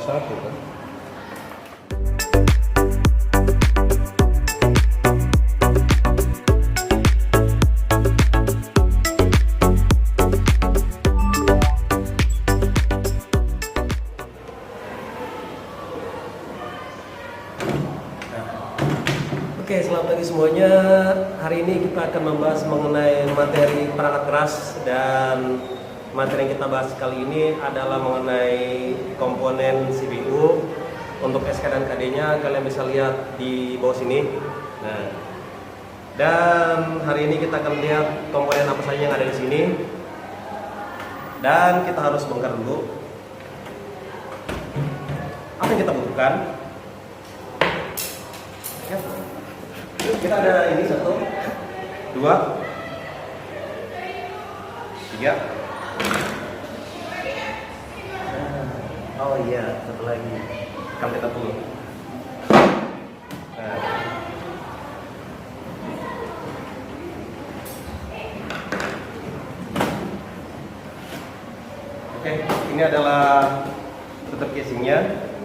Satu kan. Oke, selamat pagi semuanya. Hari ini kita akan membahas mengenai materi perangkat keras, dan materi yang kita bahas kali ini adalah mengenai komponen CPU. Untuk SK dan KD-nya kalian bisa lihat di bawah sini. Nah, dan hari ini kita akan lihat komponen apa saja yang ada di sini. Dan kita harus bongkar dulu apa yang kita butuhkan. Ya. Kita ada ini 1, 2, 3. Oh iya, satu lagi. Akan kita dulu. Nah. Oke, ini adalah tutup casingnya,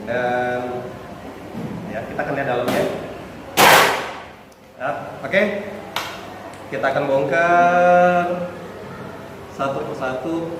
dan ya kita akan lihat dalamnya. Nah, oke, kita akan bongkar satu persatu.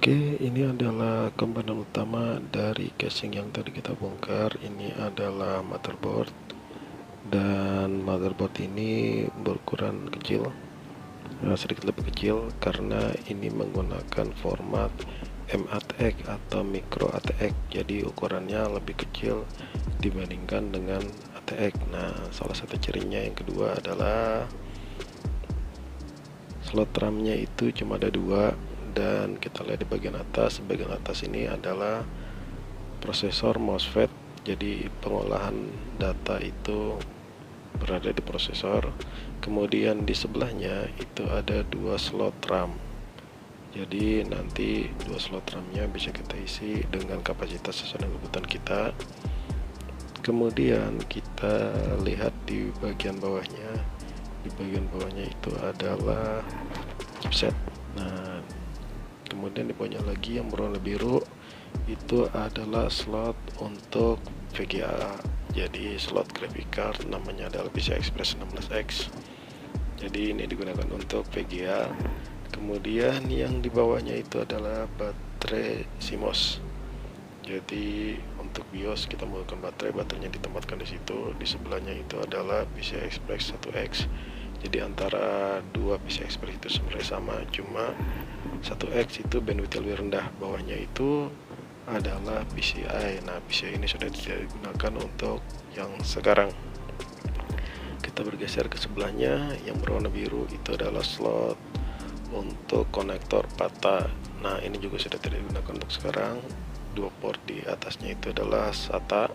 Oke, ini adalah komponen utama dari casing yang tadi kita bongkar. Ini adalah motherboard, dan motherboard ini berukuran kecil, sedikit lebih kecil karena ini menggunakan format MATX atau micro ATX, jadi ukurannya lebih kecil dibandingkan dengan ATX. Nah, salah satu cirinya yang kedua adalah slot RAM-nya itu cuma ada 2. Dan kita lihat di bagian atas ini adalah prosesor MOSFET, jadi pengolahan data itu berada di prosesor. Kemudian di sebelahnya itu ada 2 slot RAM, jadi nanti 2 slot RAM-nya bisa kita isi dengan kapasitas sesuai dengan kebutuhan kita. Kemudian kita lihat di bagian bawahnya, itu adalah chipset. Nah, kemudian di bawahnya lagi yang berwarna biru itu adalah slot untuk VGA, jadi slot graphic card, namanya adalah PCI Express 16X, jadi ini digunakan untuk VGA. Kemudian yang di bawahnya itu adalah baterai CMOS, jadi untuk BIOS kita menggunakan baterainya ditempatkan di situ. Di sebelahnya itu adalah PCI Express 1X, Jadi antara dua PCI Express itu sebenarnya sama, cuma 1X itu bandwidth lebih rendah, bawahnya itu adalah PCI. Nah, PCI ini sudah tidak digunakan untuk yang sekarang. Kita bergeser ke sebelahnya, yang berwarna biru itu adalah slot untuk konektor PATA. Nah, ini juga sudah tidak digunakan untuk sekarang. Dua port di atasnya itu adalah SATA,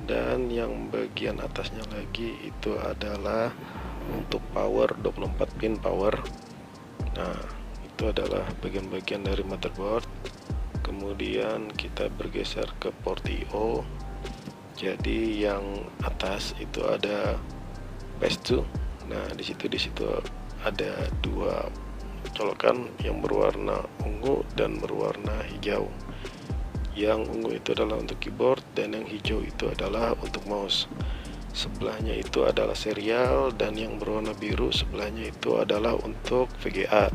dan yang bagian atasnya lagi itu adalah untuk power, 24 pin power. Nah, itu adalah bagian-bagian dari motherboard. Kemudian kita bergeser ke port I/O. Jadi yang atas itu ada PS2. Nah, di situ ada dua colokan yang berwarna ungu dan berwarna hijau. Yang ungu itu adalah untuk keyboard dan yang hijau itu adalah untuk mouse. Sebelahnya itu adalah serial, dan yang berwarna biru sebelahnya itu adalah untuk VGA.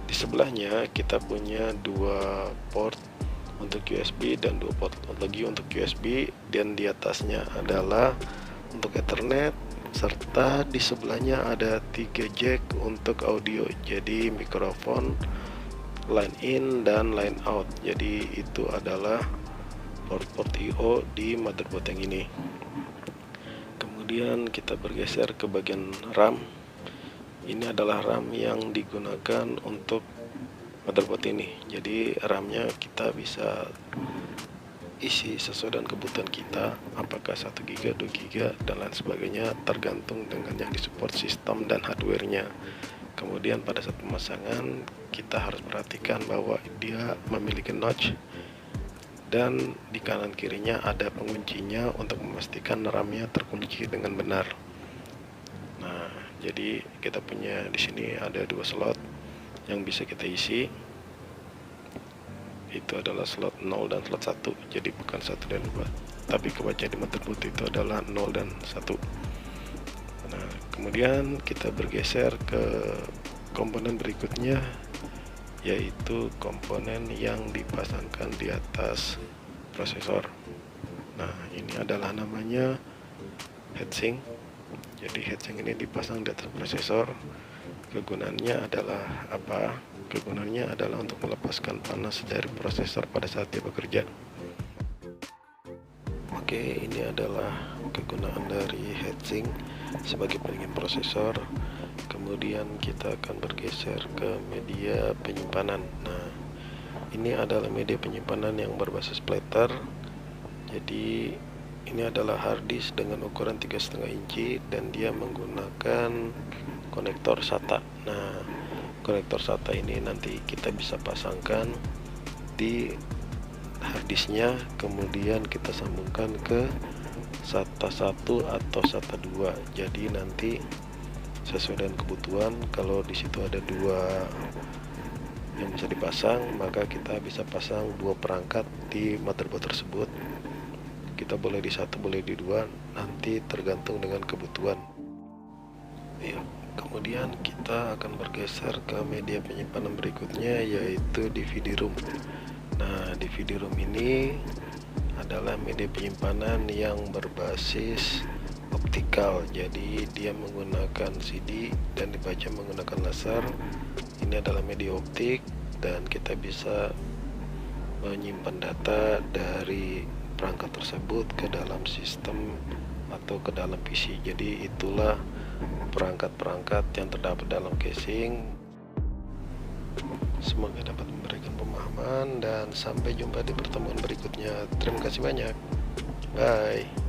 Di sebelahnya kita punya dua port untuk USB dan dua port lagi untuk USB, dan di atasnya adalah untuk Ethernet, serta di sebelahnya ada 3 jack untuk audio, jadi mikrofon, line in dan line out. Jadi itu adalah port-port I/O di motherboard yang ini. Kemudian kita bergeser ke bagian RAM. Ini adalah RAM yang digunakan untuk motherboard ini. Jadi RAM-nya kita bisa isi sesuai dengan kebutuhan kita, apakah 1 GB, 2 GB dan lain sebagainya, tergantung dengan yang disupport sistem dan hardware-nya. Kemudian pada saat pemasangan kita harus perhatikan bahwa dia memiliki notch, dan di kanan kirinya ada penguncinya untuk memastikan RAM-nya terkunci dengan benar. Nah, jadi kita punya di sini ada dua slot yang bisa kita isi. Itu adalah slot 0 dan slot 1. Jadi bukan 1 dan 2, tapi kebaca di motherboard itu adalah 0 dan 1. Nah, kemudian kita bergeser ke komponen berikutnya, yaitu komponen yang dipasangkan di atas prosesor. Nah, ini adalah namanya heatsink. Jadi heatsink ini dipasang di atas prosesor. Kegunaannya adalah apa? Kegunaannya adalah untuk melepaskan panas dari prosesor pada saat dia bekerja. Oke, ini adalah kegunaan dari heatsink sebagai pendingin prosesor. Kemudian kita akan bergeser ke media penyimpanan. Nah, ini adalah media penyimpanan yang berbasis platter. Jadi ini adalah hard disk dengan ukuran 3,5 inci dan dia menggunakan konektor SATA. Nah, konektor SATA ini nanti kita bisa pasangkan di harddisknya, kemudian kita sambungkan ke SATA 1 atau SATA 2. Jadi nanti sesuai dengan kebutuhan, kalau di situ ada dua yang bisa dipasang, maka kita bisa pasang dua perangkat di motherboard tersebut. Kita boleh di satu, boleh di dua, nanti tergantung dengan kebutuhan. Ya. Kemudian kita akan bergeser ke media penyimpanan berikutnya, yaitu DVD ROM. Nah, DVD ROM ini adalah media penyimpanan yang berbasis optikal. Jadi dia menggunakan CD dan dibaca menggunakan laser. Ini adalah media optik dan kita bisa menyimpan data dari perangkat tersebut ke dalam sistem atau ke dalam PC. Jadi itulah perangkat-perangkat yang terdapat dalam casing. Semoga dapat memberikan pemahaman dan sampai jumpa di pertemuan berikutnya. Terima kasih banyak. Bye.